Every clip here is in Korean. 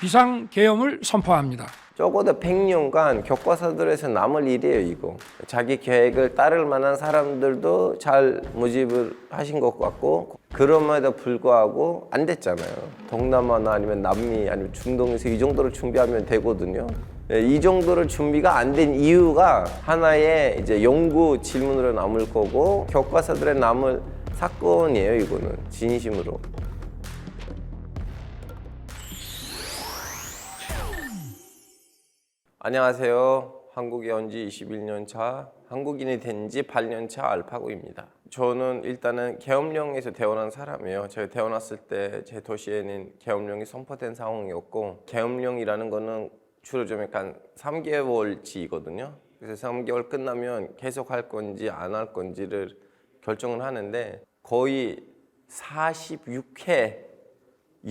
비상계엄을 선포합니다. 적어도 100년간 교과서들에서 남을 일이에요, 이거. 자기 계획을 따를 만한 사람들도 잘 모집을 하신 것 같고, 그럼에도 불구하고 안 됐잖아요. 동남아나 아니면 남미 아니면 중동에서 이 정도로 준비하면 되거든요. 이 정도로 준비가 안 된 이유가 하나의 이제 연구 질문으로 남을 거고, 교과서들에 남을 사건이에요, 이거는. 진심으로. 안녕하세요. 한국에 온 지 21년 차, 한국인이 된 지 8년 차 알파고입니다. 저는 일단은 계엄령에서 태어난 사람이에요. 제가 태어났을 때 제 도시에는 계엄령이 선포된 상황이었고, 계엄령이라는 거는 주로 좀 약간 3개월치거든요. 그래서 3개월 끝나면 계속 할 건지 안 할 건지를 결정을 하는데, 거의 46회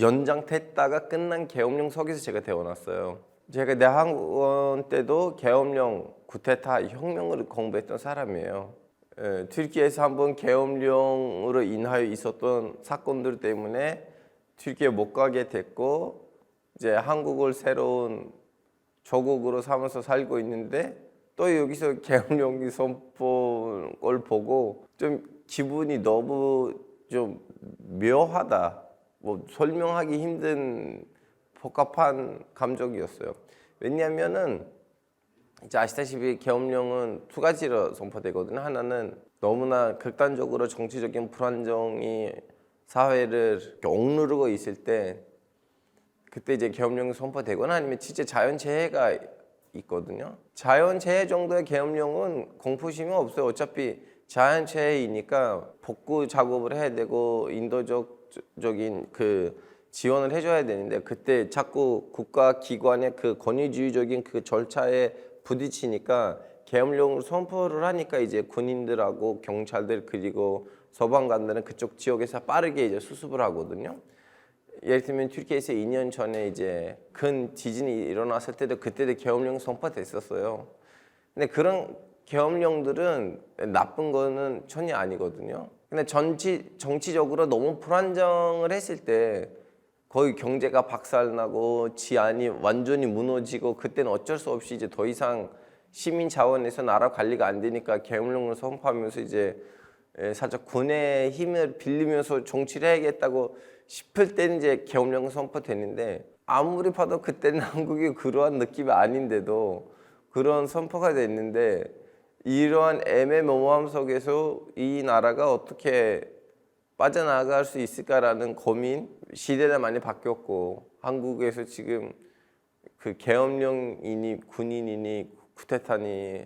연장됐다가 끝난 계엄령 속에서 제가 태어났어요. 제가 대학원 때도 계엄령, 쿠데타, 혁명을 공부했던 사람이에요. 튀르키예에서 한번 계엄령으로 인하여 있었던 사건들 때문에 튀르키예 못 가게 됐고, 이제 한국을 새로운 조국으로 삼아서 살고 있는데, 또 여기서 계엄령이 선포를 보고 좀 기분이 너무 좀 묘하다, 뭐 설명하기 힘든 복잡한 감정이었어요. 왜냐하면은 이제 아시다시피 계엄령은 두 가지로 선포되거든요. 하나는 너무나 극단적으로 정치적인 불안정이 사회를 억누르고 있을 때, 그때 이제 계엄령이 선포되거나 아니면 진짜 자연재해가 있거든요. 자연재해 정도의 계엄령은 공포심이 없어요. 어차피 자연재해이니까 복구 작업을 해야 되고 인도적인 그 지원을 해줘야 되는데, 그때 자꾸 국가 기관의 그 권위주의적인 그 절차에 부딪히니까 계엄령을 선포를 하니까 이제 군인들하고 경찰들 그리고 소방관들은 그쪽 지역에서 빠르게 이제 수습을 하거든요. 예를 들면 튀르키예에서 2년 전에 이제 큰 지진이 일어났을 때도 그때도 계엄령 선포됐었어요. 근데 그런 계엄령들은 나쁜 거는 전혀 아니거든요. 근데 정치적으로 너무 불안정을 했을 때 거의 경제가 박살나고治安이 완전히 무너지고, 그때는 어쩔 수 없이 이제 더 이상 시민 자원에서 나라 관리가 안 되니까 계엄령을 선포하면서 이제 살짝 군의 힘을 빌리면서 정치를 해야겠다고 싶을 때는 이제 계엄령 선포되는데, 아무리 봐도 그때는 한국이 그러한 느낌이 아닌데도 그런 선포가 됐는데, 이러한 애매모호함 속에서 이 나라가 어떻게 빠져나갈 수 있을까라는 고민, 시대가 많이 바뀌었고, 한국에서 지금 그 계엄령이니 군인이니 쿠데타니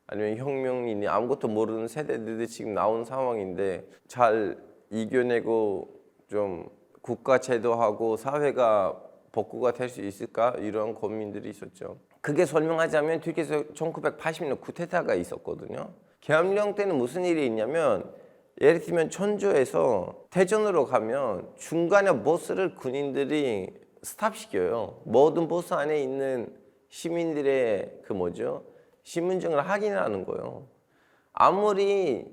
아니면 혁명이니 아무것도 모르는 세대들이 지금 나온 상황인데, 잘 이겨내고 좀 국가 제도하고 사회가 복구가 될 수 있을까, 이런 고민들이 있었죠. 그게 설명하자면 튀르키예에서 1980년 쿠데타가 있었거든요. 계엄령 때는 무슨 일이 있냐면, 예를 들면 천주에서 대전으로 가면 중간에 버스를 군인들이 스탑시켜요. 모든 버스 안에 있는 시민들의 신분증을 확인하는 거예요. 아무리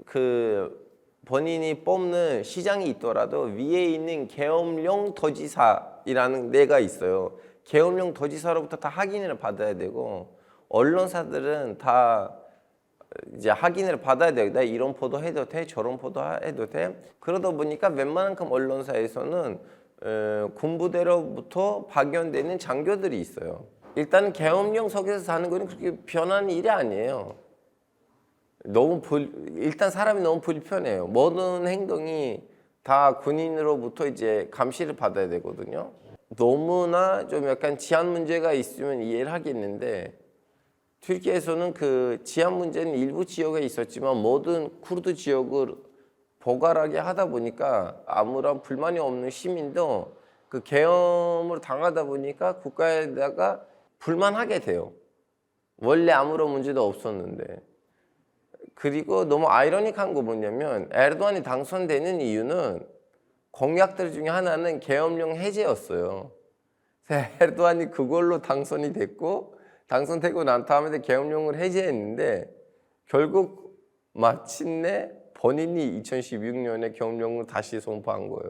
그 본인이 뽑는 시장이 있더라도 위에 있는 계엄령 도지사이라는 데가 있어요. 계엄령 도지사로부터 다 확인을 받아야 되고, 언론사들은 다 이제 확인을 받아야 돼. 나 이런 보도 해도 돼, 저런 보도 해도 돼. 그러다 보니까 웬만큼 언론사에서는 군부대로부터 파견되는 장교들이 있어요. 일단 계엄령 속에서 사는 거는 그렇게 편한 일이 아니에요. 일단 사람이 너무 불편해요. 모든 행동이 다 군인으로부터 이제 감시를 받아야 되거든요. 너무나 좀 약간治安 문제가 있으면 이해를 하겠는데, 튀르키예에서는 그治安 문제는 일부 지역에 있었지만 모든 쿠르드 지역을 포괄하게 하다 보니까 아무런 불만이 없는 시민도 그 계엄을 당하다 보니까 국가에다가 불만하게 돼요. 원래 아무런 문제도 없었는데. 그리고 너무 아이러니한 거 뭐냐면, 에르도안이 당선되는 이유는 공약들 중에 하나는 계엄령 해제였어요. 에르도안이 그걸로 당선이 됐고, 당선되고 난 다음에 계엄령을 해제했는데, 결국 마침내 본인이 2016년에 계엄령을 다시 선포한 거예요.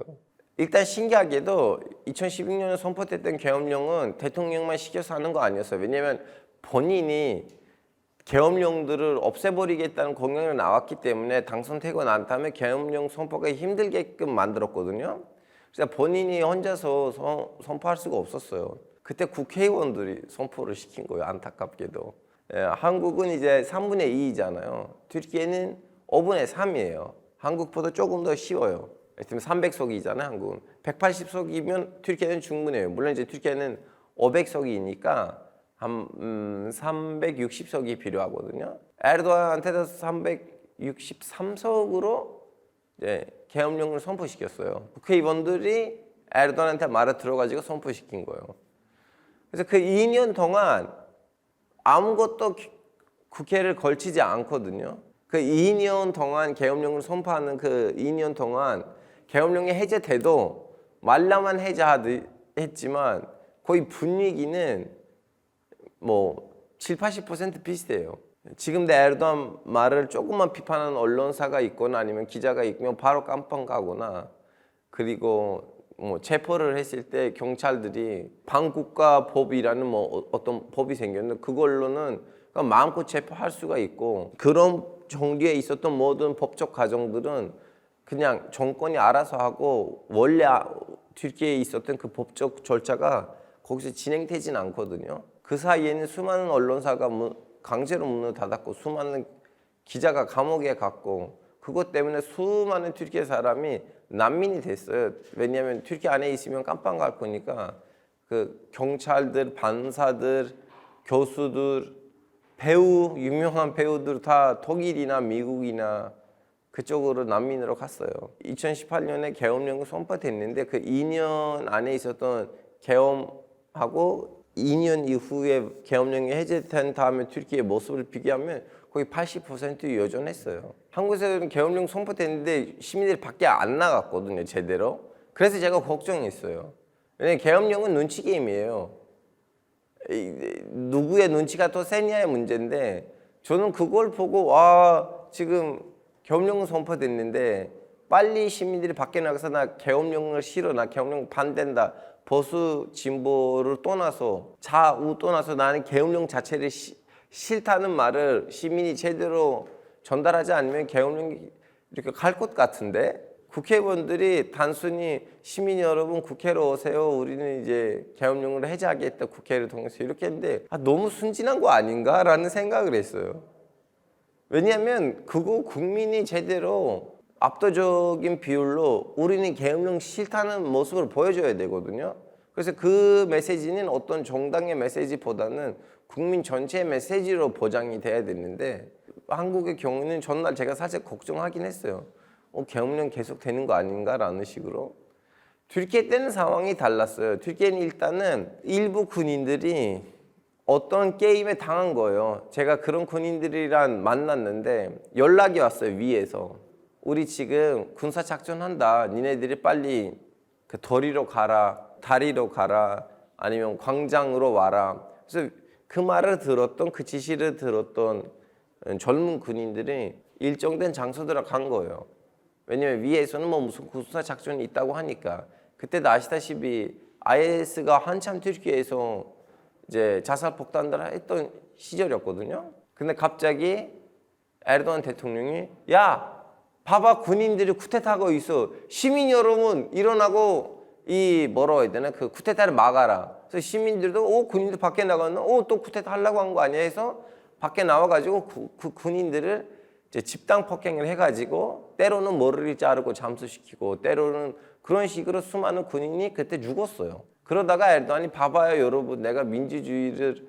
일단 신기하게도 2016년에 선포됐던 계엄령은 대통령만 시켜서 하는 거 아니었어요. 왜냐하면 본인이 계엄령들을 없애버리겠다는 공약이 나왔기 때문에 당선되고 난 다음에 계엄령 선포가 힘들게끔 만들었거든요. 그래서 본인이 혼자서 선포할 수가 없었어요. 그때 국회의원들이 선포를 시킨 거예요. 안타깝게도. 예, 한국은 이제 3분의 2이잖아요. 튀르키예는 5분의 3이에요. 한국보다 조금 더 쉬워요. 지금 300석이잖아요. 한국은 180석이면 튀르키예는 충분해요. 물론 이제 튀르키예는 500석이니까 한 360석이 필요하거든요. 에르도안한테도 363석으로 이제 계엄령을 선포시켰어요. 국회의원들이 에르도안한테 말을 들어가지고 선포시킨 거예요. 그래서 그 2년 동안 아무것도 국회를 걸치지 않거든요. 그 2년 동안 계엄령을 선포하는 그 2년 동안 계엄령이 해제돼도 말라만 해제했지만 거의 분위기는 뭐 7~80% 비슷해요. 지금 내 에르도안 말을 조금만 비판하는 언론사가 있거나 아니면 기자가 있으면 바로 깜빵 가거나, 그리고 뭐 체포를 했을 때 경찰들이 반국가법이라는 뭐 어떤 법이 생겼는데 그걸로는 마음껏 체포할 수가 있고, 그런 정도에 있었던 모든 법적 과정들은 그냥 정권이 알아서 하고 원래 튀르키예에 있었던 그 법적 절차가 거기서 진행되진 않거든요. 그 사이에는 수많은 언론사가 강제로 문을 닫았고 수많은 기자가 감옥에 갔고, 그것 때문에 수많은 튀르키예 사람이 난민이 됐어요. 왜냐하면 튀르키예 안에 있으면 깜빵 갈 거니까 그 경찰들, 반사들, 교수들, 배우, 유명한 배우들 다 독일이나 미국이나 그쪽으로 난민으로 갔어요. 2018년에 계엄령이 선포됐는데 그 2년 안에 있었던 계엄하고 2년 이후에 계엄령이 해제된 다음에 튀르키예의 모습을 비교하면 거의 80% 여전했어요. 한국에서는 계엄령 선포됐는데 시민들이 밖에 안 나갔거든요, 제대로. 그래서 제가 걱정했어요. 왜냐면 계엄령은 눈치 게임이에요. 누구의 눈치가 더 세냐의 문제인데, 저는 그걸 보고 와, 지금 계엄령은 선포됐는데 빨리 시민들이 밖에 나가서 나 계엄령을 싫어, 나 계엄령 반대한다, 보수 진보를 떠나서 좌우 떠나서 나는 계엄령 자체를 싫다는 말을 시민이 제대로 전달하지 않으면 계엄령이 이렇게 갈 것 같은데, 국회의원들이 단순히 시민 여러분 국회로 오세요, 우리는 이제 계엄령을 해제하겠다 국회를 통해서 이렇게 했는데 너무 순진한 거 아닌가라는 생각을 했어요. 왜냐하면 그거 국민이 제대로 압도적인 비율로 우리는 계엄령 싫다는 모습을 보여줘야 되거든요. 그래서 그 메시지는 어떤 정당의 메시지보다는 국민 전체의 메시지로 보장이 돼야 되는데, 한국의 경우는 전날 제가 사실 걱정하긴 했어요. 계엄령 계속 되는 거 아닌가라는 식으로. 튀르키예 때는 상황이 달랐어요. 튀르키예는 일단은 일부 군인들이 어떤 게임에 당한 거예요. 제가 그런 군인들이랑 만났는데 연락이 왔어요, 위에서. 우리 지금 군사작전한다. 니네들이 빨리 그 거리로 가라, 다리로 가라, 아니면 광장으로 와라. 그래서 그 말을 들었던, 그 지시를 들었던 젊은 군인들이 일정된 장소들을 간 거예요. 왜냐면 위에서는 뭐 무슨 군사작전이 있다고 하니까. 그때도 아시다시피 IS가 한참 튀르키예에서 이제 자살 폭탄들을 했던 시절이었거든요. 근데 갑자기 에르도안 대통령이 야, 봐봐, 군인들이 쿠데타하고 있어. 시민 여러분 일어나고 이 뭐라고 해야 되나, 그 쿠데타를 막아라. 그래서 시민들도 군인들 밖에 나가면 또 쿠데타 하려고 한 거 아니야 해서 밖에 나와가지고 그 군인들을 이제 집단 폭행을 해가지고 때로는 머리를 자르고 잠수시키고 때로는 그런 식으로 수많은 군인이 그때 죽었어요. 그러다가 에르도안이 봐봐요 여러분, 내가 민주주의를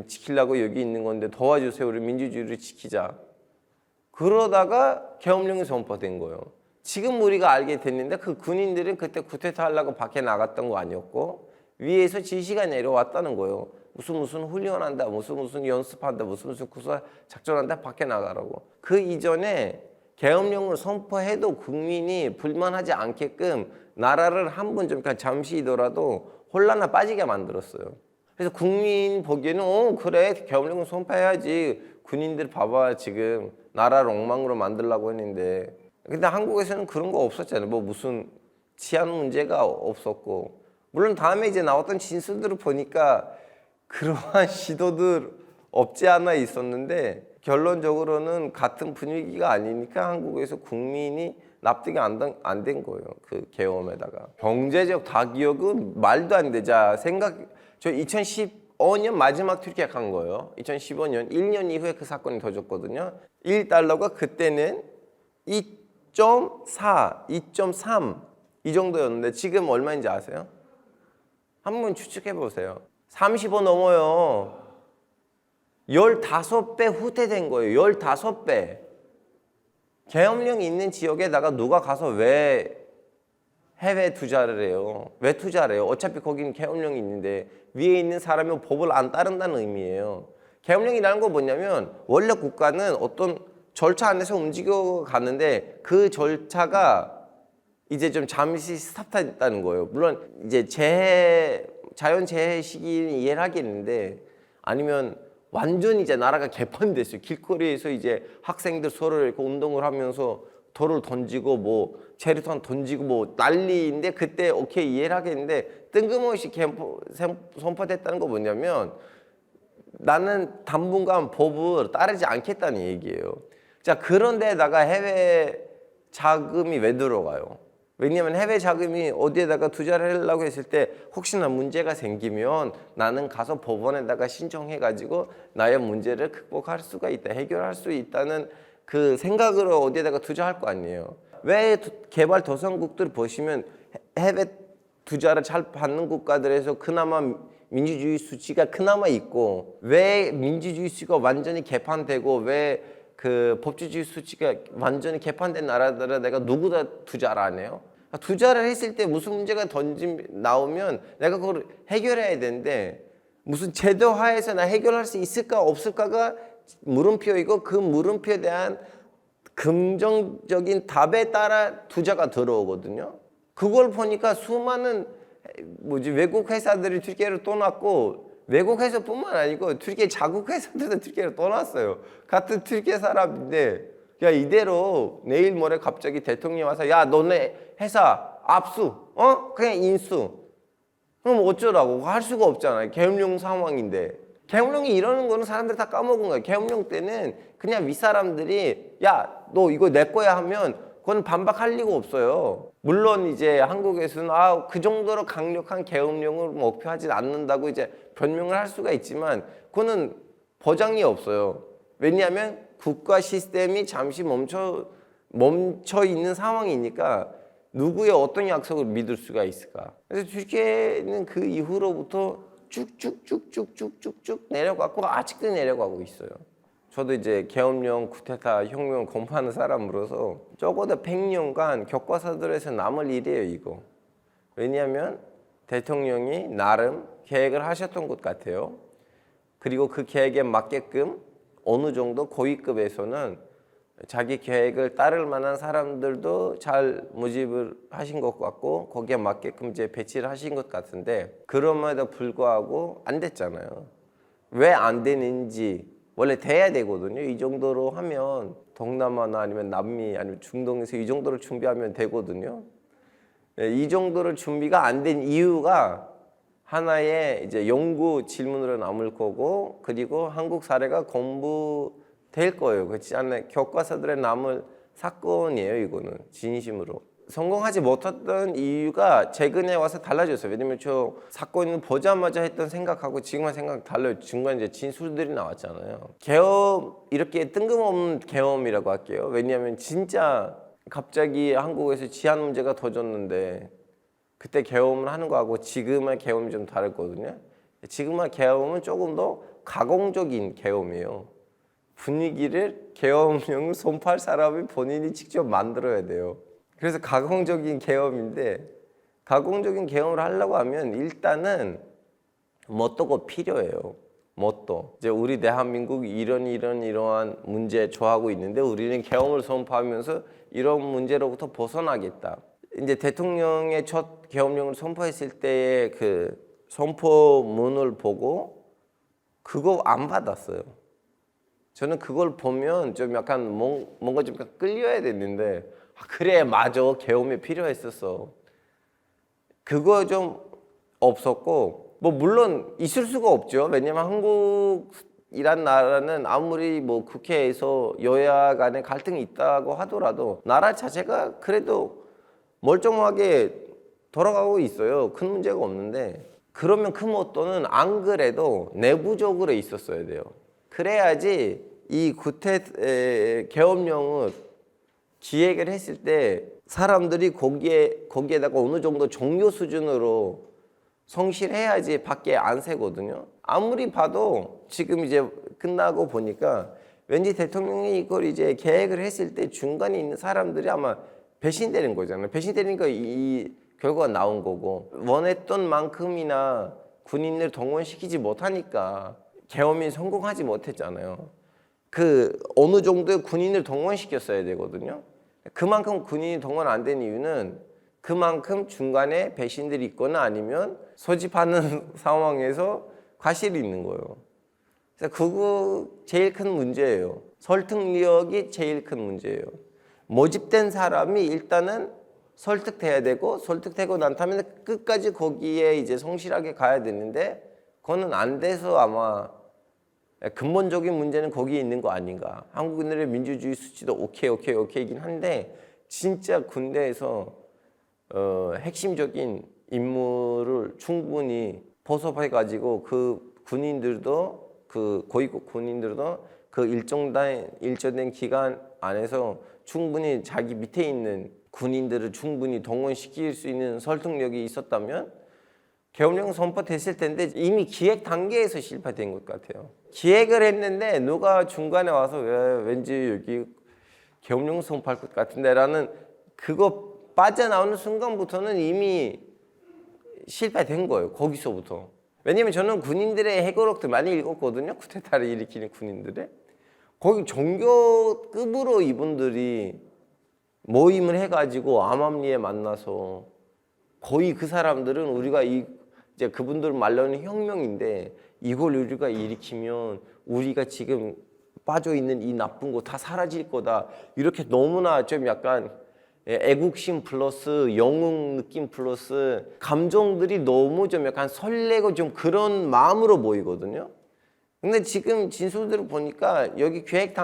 지키려고 여기 있는 건데 도와주세요, 우리 민주주의를 지키자. 그러다가 계엄령이 선포된 거예요. 지금 우리가 알게 됐는데 그 군인들은 그때 쿠데타 하려고 밖에 나갔던 거 아니었고 위에서 지시가 내려왔다는 거예요. 무슨 훈련한다, 무슨 연습한다, 무슨 구사 작전한다, 밖에 나가라고. 그 이전에 계엄령을 선포해도 국민이 불만하지 않게끔 나라를 한 번 좀 잠시더라도 혼란에 빠지게 만들었어요. 그래서 국민 보기에는 그래, 계엄령을 선포해야지, 군인들 봐봐 지금 나라를 엉망으로 만들려고 했는데. 근데 한국에서는 그런 거 없었잖아요. 뭐 무슨 치안 문제가 없었고, 물론 다음에 이제 나왔던 진술들을 보니까 그러한 시도들 없지 않아 있었는데, 결론적으로는 같은 분위기가 아니니까 한국에서 국민이 납득이 안 된 거예요. 그 계엄에다가 경제적 타격은 말도 안 돼. 자, 저 2015년 마지막 튀르키예 간 거예요. 2015년 1년 이후에 그 사건이 터졌거든요. 1달러가 그때는 2.4, 2.3 이 정도였는데 지금 얼마인지 아세요? 한번 추측해 보세요. 30원 넘어요. 15배 후퇴된 거예요. 15배. 계엄령이 있는 지역에다가 누가 가서 왜 해외 투자를 해요? 왜 투자를 해요? 어차피 거기는 계엄령이 있는데 위에 있는 사람이 법을 안 따른다는 의미예요. 계엄령이라는 건 뭐냐면 원래 국가는 어떤 절차 안에서 움직여 가는데 그 절차가 이제 좀 잠시 스탑됐다는 거예요. 물론 이제 자연재해 시기는 이해를 하겠는데, 아니면 완전히 이제 나라가 개판됐어요. 길거리에서 이제 학생들 서로 이렇게 운동을 하면서 돌을 던지고 뭐 체류탄 던지고 뭐 난리인데, 그때 오케이 이해를 하겠는데, 뜬금없이 선포됐다는 거 뭐냐면 나는 당분간 법을 따르지 않겠다는 얘기예요. 자, 그런데다가 해외 자금이 왜 들어가요? 왜냐하면 해외 자금이 어디에다가 투자를 하려고 했을 때 혹시나 문제가 생기면 나는 가서 법원에다가 신청해가지고 나의 문제를 극복할 수가 있다, 해결할 수 있다는 그 생각으로 어디에다가 투자할 거 아니에요. 왜 개발도상국들 보시면 해외 투자를 잘 받는 국가들에서 그나마 민주주의 수치가 그나마 있고, 왜 민주주의 수치가 완전히 개판되고 왜 그 법치주의 수치가 완전히 개판된 나라들은 내가 누구다 투자를 안 해요? 투자를 했을 때 무슨 문제가 나오면 내가 그걸 해결해야 되는데, 무슨 제도 하에서 나 해결할 수 있을까 없을까가 물음표이고, 그 물음표에 대한 긍정적인 답에 따라 투자가 들어오거든요. 그걸 보니까 수많은 외국 회사들이 튀르키예로 떠났고, 외국 회사뿐만 아니고 튀르키예 자국 회사들도 튀르키예로 떠났어요. 같은 튀르키예 사람인데, 야, 이대로 내일 모레 갑자기 대통령이 와서 야, 너네 회사 압수, 그냥 인수, 그럼 어쩌라고? 할 수가 없잖아요. 계엄령 상황인데. 계엄령이 이러는 거는 사람들이 다 까먹은 거예요. 계엄령 때는 그냥 윗사람들이 야, 너 이거 내 거야 하면 그건 반박할 리가 없어요. 물론 이제 한국에서는 그 정도로 강력한 계엄령을 목표하지 않는다고 이제 변명을 할 수가 있지만, 그거는 보장이 없어요. 왜냐하면 국가 시스템이 잠시 멈춰 있는 상황이니까 누구의 어떤 약속을 믿을 수가 있을까? 그래서 튀르키예는 그 이후로부터 쭉쭉쭉쭉쭉쭉쭉 내려가고 아직도 내려가고 있어요. 저도 이제 계엄령, 쿠데타, 혁명을 공부하는 사람으로서 적어도 100년간 교과서들에서 남을 일이에요, 이거. 왜냐하면 대통령이 나름 계획을 하셨던 것 같아요. 그리고 그 계획에 맞게끔 어느 정도 고위급에서는 자기 계획을 따를 만한 사람들도 잘 모집을 하신 것 같고, 거기에 맞게끔 이제 배치를 하신 것 같은데, 그럼에도 불구하고 안 됐잖아요. 왜 안 되는지, 원래 돼야 되거든요. 이 정도로 하면 동남아나 아니면 남미 아니면 중동에서 이 정도를 준비하면 되거든요. 이 정도로 준비가 안 된 이유가 하나의 이제 연구 질문으로 남을 거고, 그리고 한국 사례가 공부될 거예요. 그렇지 않나요? 교과서들에 남을 사건이에요. 이거는 진심으로. 성공하지 못했던 이유가 최근에 와서 달라졌어요. 왜냐면 저 사건을 보자마자 했던 생각하고 지금의 생각 달라요. 중간에 이제 진술들이 나왔잖아요. 계엄, 이렇게 뜬금없는 계엄이라고 할게요. 왜냐하면 진짜 갑자기 한국에서 치안 문제가 터졌는데 그때 계엄을 하는 거하고 지금의 계엄이 좀 다르거든요. 지금의 계엄은 조금 더 가공적인 계엄이에요. 분위기를 계엄령을 선포할 사람이 본인이 직접 만들어야 돼요. 그래서 가공적인 계엄인데, 가공적인 계엄을 하려고 하면 일단은 뭣도가 필요해요. 뭣도. 이제 우리 대한민국이 이러한 문제에 처하고 있는데 우리는 계엄을 선포하면서 이런 문제로부터 벗어나겠다. 이제 대통령의 첫 계엄령을 선포했을 때의 그 선포문을 보고 그거 안 받았어요. 저는 그걸 보면 좀 약간 뭔가 좀 끌려야 됐는데, 그래 맞아, 계엄이 필요했었어. 그거 좀 없었고, 뭐 물론 있을 수가 없죠. 왜냐면 한국이란 나라는 아무리 뭐 국회에서 여야 간에 갈등이 있다고 하더라도 나라 자체가 그래도 멀쩡하게 돌아가고 있어요. 큰 문제가 없는데, 그러면 그 모토는 안 그래도 내부적으로 있었어야 돼요. 그래야지 이 구태 계엄령을 기획을 했을 때 사람들이 거기에다가 어느 정도 종교 수준으로 성실해야지 밖에 안 새거든요. 아무리 봐도 지금 이제 끝나고 보니까 왠지 대통령이 이걸 이제 계획을 했을 때 중간에 있는 사람들이 아마 배신되는 거잖아요. 배신되니까 이 결과가 나온 거고, 원했던 만큼이나 군인을 동원시키지 못하니까 계엄이 성공하지 못했잖아요. 그 어느 정도의 군인을 동원시켰어야 되거든요. 그만큼 군인이 동원 안 된 이유는 그만큼 중간에 배신들이 있거나 아니면 소집하는 상황에서 과실이 있는 거예요. 그래서 그거 제일 큰 문제예요. 설득력이 제일 큰 문제예요. 모집된 사람이 일단은 설득돼야 되고, 설득되고 난 다음에 끝까지 거기에 이제 성실하게 가야 되는데, 그거는 안 돼서 아마 근본적인 문제는 거기에 있는 거 아닌가. 한국인들의 민주주의 수치도 오케이이긴 한데, 진짜 군대에서 핵심적인 임무를 충분히 포섭해가지고 그 군인들도, 그 고위급 군인들도 그 일정된 기간 안에서 충분히 자기 밑에 있는 군인들을 충분히 동원시킬 수 있는 설득력이 있었다면 계엄령 선포됐을 텐데, 이미 기획 단계에서 실패된 것 같아요. 기획을 했는데 누가 중간에 와서 왠지 여기 계엄령 선포할 것 같은데 라는, 그거 빠져나오는 순간부터는 이미 실패된 거예요. 거기서부터. 왜냐면 저는 군인들의 해고록들 많이 읽었거든요. 쿠데타를 일으키는 군인들의. 거기 종교급으로 이분들이 모임을 해가지고 암암리에 만나서, 거의 그 사람들은 우리가 이제 그분들 말로는 혁명인데, 이걸 우리가 일으키면 우리가 지금 빠져 있는 이 나쁜 거 다 사라질 거다. 이렇게 너무나 좀 약간 애국심 플러스 영웅 느낌 플러스 감정들이 너무 좀 약간 설레고 좀 그런 마음으로 보이거든요. 근데 지금 진술들을 보니까 여기 계획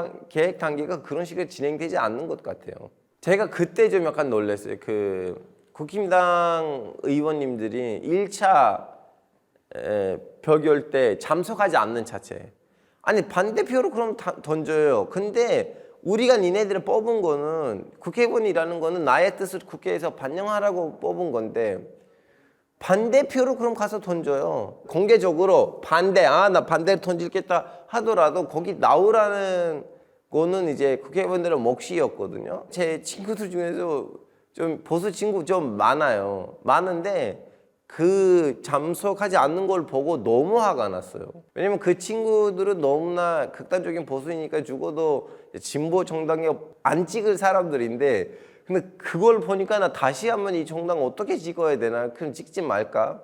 단계가 그런 식으로 진행되지 않는 것 같아요. 제가 그때 좀 약간 놀랐어요. 그 국힘당 의원님들이 1차 표결 때 참석하지 않는 자체. 아니 반대표로 그럼 던져요. 근데 우리가 니네들을 뽑은 거는, 국회의원이라는 거는 나의 뜻을 국회에서 반영하라고 뽑은 건데, 반대표로 그럼 가서 던져요. 공개적으로 반대, 나 반대로 던질겠다 하더라도 거기 나오라는 거는 이제 국회의원들의 몫이었거든요. 제 친구들 중에서 좀 보수 친구 좀 많은데 그 참석하지 않는 걸 보고 너무 화가 났어요. 왜냐면 그 친구들은 너무나 극단적인 보수이니까 죽어도 진보 정당에 안 찍을 사람들인데, 근데 그걸 보니까 나 다시 한번 이 정당 어떻게 찍어야 되나, 그럼 찍지 말까?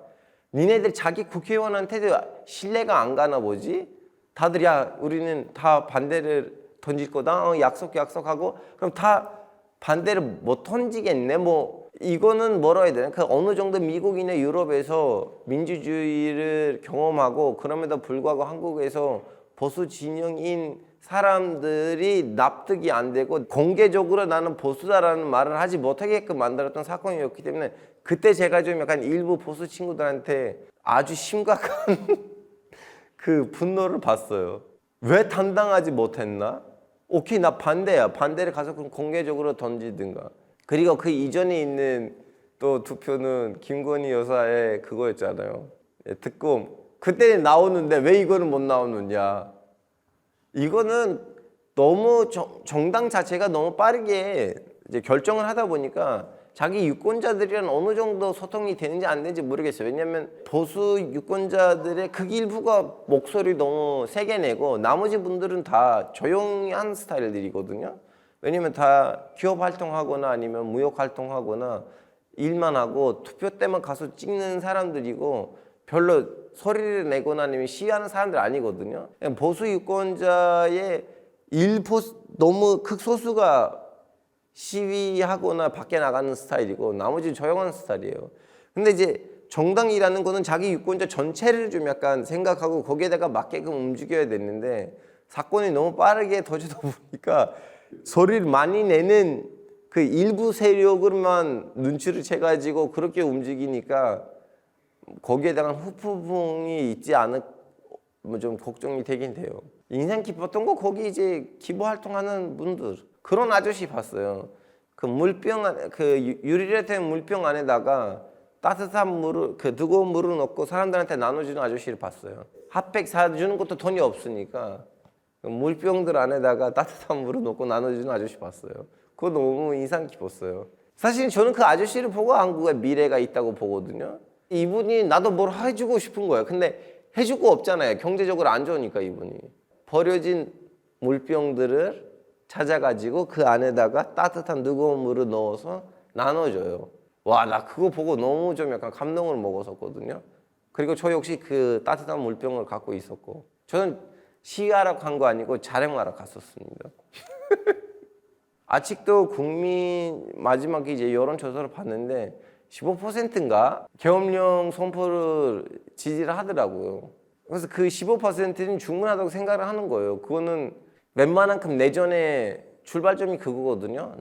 니네들 자기 국회의원한테도 신뢰가 안 가나 보지? 다들 야 우리는 다 반대를 던질 거다, 약속하고, 그럼 다 반대를 못 던지겠네. 뭐 이거는 뭐라 해야 되나, 그 어느 정도 미국이나 유럽에서 민주주의를 경험하고 그럼에도 불구하고 한국에서 보수 진영인 사람들이 납득이 안 되고 공개적으로 나는 보수다라는 말을 하지 못하게끔 만들었던 사건이었기 때문에, 그때 제가 좀 약간 일부 보수 친구들한테 아주 심각한 그 분노를 봤어요. 왜 당당하지 못했나? 오케이, 나 반대야. 반대를 가서 그럼 공개적으로 던지든가. 그리고 그 이전에 있는 또 투표는 김건희 여사의 그거였잖아요. 특검. 그때 나오는데 왜 이거는 못 나오느냐. 이거는 너무 정당 자체가 너무 빠르게 이제 결정을 하다 보니까 자기 유권자들이랑 어느 정도 소통이 되는지 안 되는지 모르겠어요. 왜냐하면 보수 유권자들의 극일부가 목소리 너무 세게 내고 나머지 분들은 다 조용히 하는 스타일들이거든요. 왜냐면 다 기업 활동하거나 아니면 무역 활동하거나 일만 하고 투표 때만 가서 찍는 사람들이고 별로 소리를 내거나 아니면 시위하는 사람들 아니거든요. 보수 유권자의 너무 극소수가 시위하거나 밖에 나가는 스타일이고 나머지 조용한 스타일이에요. 근데 이제 정당이라는 거는 자기 유권자 전체를 좀 약간 생각하고 거기에다가 맞게끔 움직여야 되는데 사건이 너무 빠르게 터지다 보니까 소리를 많이 내는 그 일부 세력으로만 눈치를 채가지고 그렇게 움직이니까 거기에 대한 후폭풍이 있지 않을 뭐 좀 걱정이 되긴 돼요. 인상 깊었던 거 거기 이제 기부 활동하는 분들 그런 아저씨 봤어요. 그 물병 그 유리로 된 물병 안에다가 따뜻한 물을 그 뜨거운 물을 넣고 사람들한테 나눠주는 아저씨를 봤어요. 핫팩 사주는 것도 돈이 없으니까 물병들 안에다가 따뜻한 물을 넣고 나눠주는 아저씨 봤어요. 그거 너무 인상 깊었어요. 사실 저는 그 아저씨를 보고 한국에 미래가 있다고 보거든요. 이분이 나도 뭘 해주고 싶은 거예요. 근데 해줄 거 없잖아요. 경제적으로 안 좋으니까 이분이. 버려진 물병들을 찾아가지고 그 안에다가 따뜻한 뜨거운 물을 넣어서 나눠줘요. 와, 나 그거 보고 너무 좀 약간 감동을 먹었었거든요. 그리고 저 역시 그 따뜻한 물병을 갖고 있었고 저는 시하러 간 거 아니고 자령하러 갔었습니다. 아직도 국민 마지막에 이제 여론조사를 봤는데 15%인가 계엄령 선포를 지지를 하더라고요. 그래서 그 15%는 충분하다고 생각을 하는 거예요. 그거는 웬만한큼 내전의 출발점이 그거거든요.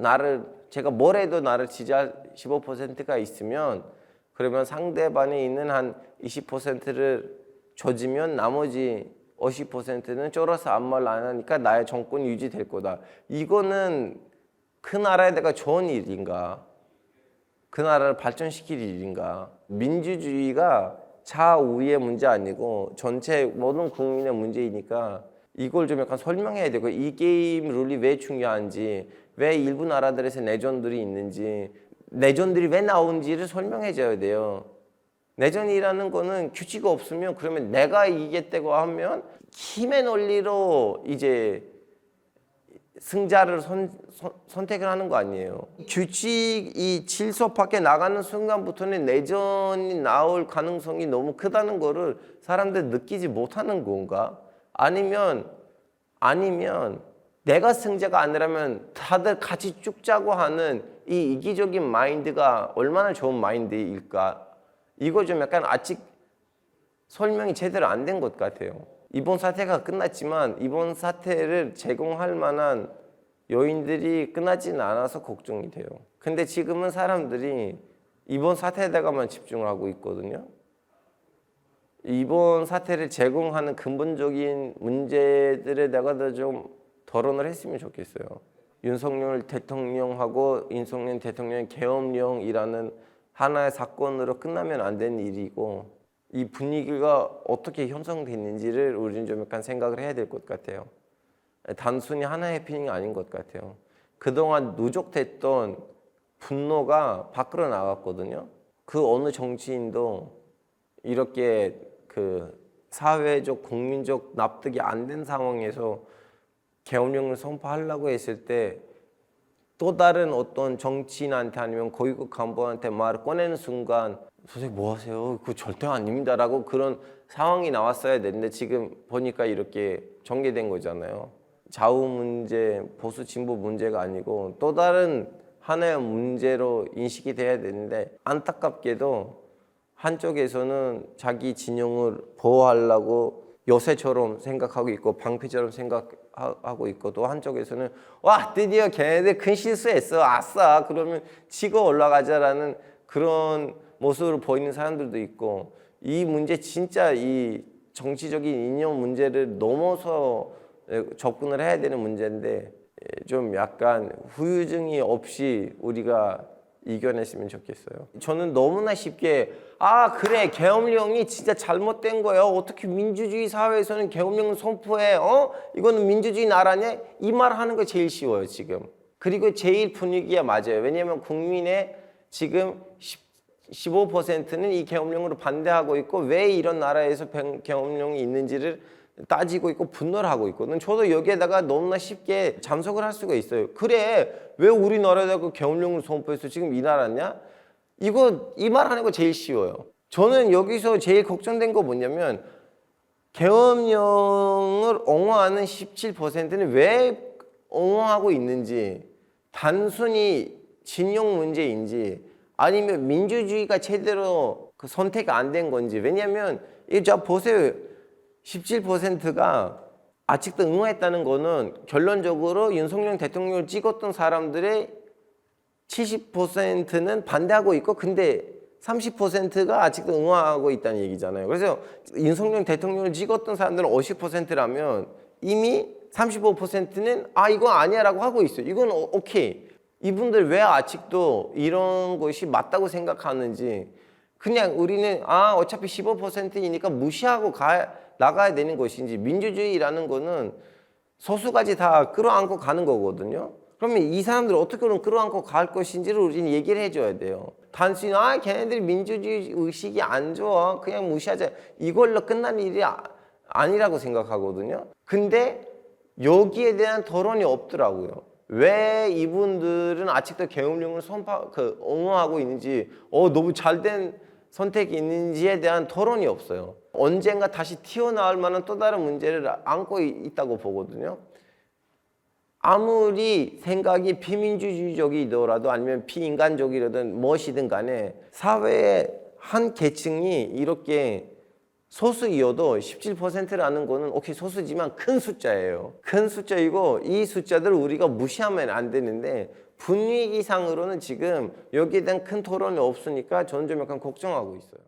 제가 뭘 해도 나를 지지할 15%가 있으면 그러면 상대방에 있는 한 20%를 조지면 나머지 50%는 쫄아서 아무 말 안 하니까 나의 정권이 유지될 거다. 이거는 그 나라에다가 좋은 일인가? 그 나라를 발전시킬 일인가? 민주주의가 좌우의 문제 아니고 전체 모든 국민의 문제이니까 이걸 좀 약간 설명해야 되고 이 게임 룰이 왜 중요한지 왜 일부 나라들에서 내전들이 있는지 내전들이 왜 나오는지를 설명해 줘야 돼요. 내전이라는 거는 규칙이 없으면 그러면 내가 이기겠다고 하면 힘의 논리로 이제 승자를 선택을 하는 거 아니에요. 규칙이 질서 밖에 나가는 순간부터는 내전이 나올 가능성이 너무 크다는 거를 사람들 느끼지 못하는 건가? 아니면 내가 승자가 아니라면 다들 같이 죽자고 하는 이 이기적인 마인드가 얼마나 좋은 마인드일까? 이거 좀 약간 아직 설명이 제대로 안 된 것 같아요. 이번 사태가 끝났지만 이번 사태를 제공할 만한 요인들이 끝나지는 않아서 걱정이 돼요. 근데 지금은 사람들이 이번 사태에다가만 집중을 하고 있거든요. 이번 사태를 제공하는 근본적인 문제들에다가 좀 토론을 했으면 좋겠어요. 윤석열 대통령하고 윤석열 대통령의 계엄령이라는 하나의 사건으로 끝나면 안 되는 일이고 이 분위기가 어떻게 형성됐는지를 우리는 좀 약간 생각을 해야 될 것 같아요. 단순히 하나의 해프닝이 아닌 것 같아요. 그동안 누적됐던 분노가 밖으로 나갔거든요. 그 어느 정치인도 이렇게 그 사회적 국민적 납득이 안 된 상황에서 계엄령을 선포하려고 했을 때 또 다른 어떤 정치인한테 아니면 고위급 간부한테 말을 꺼내는 순간 선생님 뭐 하세요? 그거 절대 아닙니다라고 그런 상황이 나왔어야 되는데 지금 보니까 이렇게 전개된 거잖아요. 좌우 문제, 보수 진보 문제가 아니고 또 다른 하나의 문제로 인식이 돼야 되는데 안타깝게도 한쪽에서는 자기 진영을 보호하려고 요새처럼 생각하고 있고 방패처럼 생각하고 있고 또 한쪽에서는 와 드디어 걔네들 큰 실수했어 아싸 그러면 치고 올라가자라는 그런 모습을 보이는 사람들도 있고 이 문제 진짜 이 정치적인 이념 문제를 넘어서 접근을 해야 되는 문제인데 좀 약간 후유증이 없이 우리가 이겨냈으면 좋겠어요. 저는 너무나 쉽게 그래 계엄령이 진짜 잘못된 거예요. 어떻게 민주주의 사회에서는 계엄령을 선포해? 이거는 민주주의 나라냐? 이 말 하는 거 제일 쉬워요 지금. 그리고 제일 분위기가 맞아요. 왜냐하면 국민의 지금 15%는 이 계엄령으로 반대하고 있고 왜 이런 나라에서 계엄령이 있는지를 따지고 있고 분노를 하고 있거든. 저도 여기에다가 너무나 쉽게 잠석을 할 수가 있어요. 그래 왜 우리나라에다가 계엄령을 선포해서 지금 이 나라냐? 이 말 하는 거 제일 쉬워요. 저는 여기서 제일 걱정된 거 뭐냐면 계엄령을 옹호하는 17%는 왜 옹호하고 있는지 단순히 진영 문제인지 아니면 민주주의가 제대로 그 선택이 안 된 건지. 왜냐하면 자 보세요. 17%가 아직도 응원했다는 거는 결론적으로 윤석열 대통령을 찍었던 사람들의 70%는 반대하고 있고, 근데 30%가 아직도 응원하고 있다는 얘기잖아요. 그래서 윤석열 대통령을 찍었던 사람들은 50%라면 이미 35%는 이건 아니야라고 하고 있어요. 이건 오케이. 이분들 왜 아직도 이런 것이 맞다고 생각하는지. 그냥 우리는 어차피 15%이니까 무시하고 나가야 되는 것인지. 민주주의라는 거는 소수까지 다 끌어안고 가는 거거든요. 그러면 이 사람들 어떻게 끌어안고 갈 것인지를 우리는 얘기를 해줘야 돼요. 단순히 걔네들이 민주주의 의식이 안 좋아 그냥 무시하자 이걸로 끝날 일이 아니라고 생각하거든요. 근데 여기에 대한 토론이 없더라고요. 왜 이분들은 아직도 계엄령을 옹호하고 있는지, 너무 잘된 선택이 있는지에 대한 토론이 없어요. 언젠가 다시 튀어나올 만한 또 다른 문제를 안고 있다고 보거든요. 아무리 생각이 비민주주의적이더라도 아니면 비인간적이라든 무엇이든 간에 사회의 한 계층이 이렇게 소수이어도 17%라는 거는 오케이 소수지만 큰 숫자예요. 큰 숫자이고 이 숫자들을 우리가 무시하면 안 되는데 분위기상으로는 지금 여기에 대한 큰 토론이 없으니까 저는 좀 약간 걱정하고 있어요.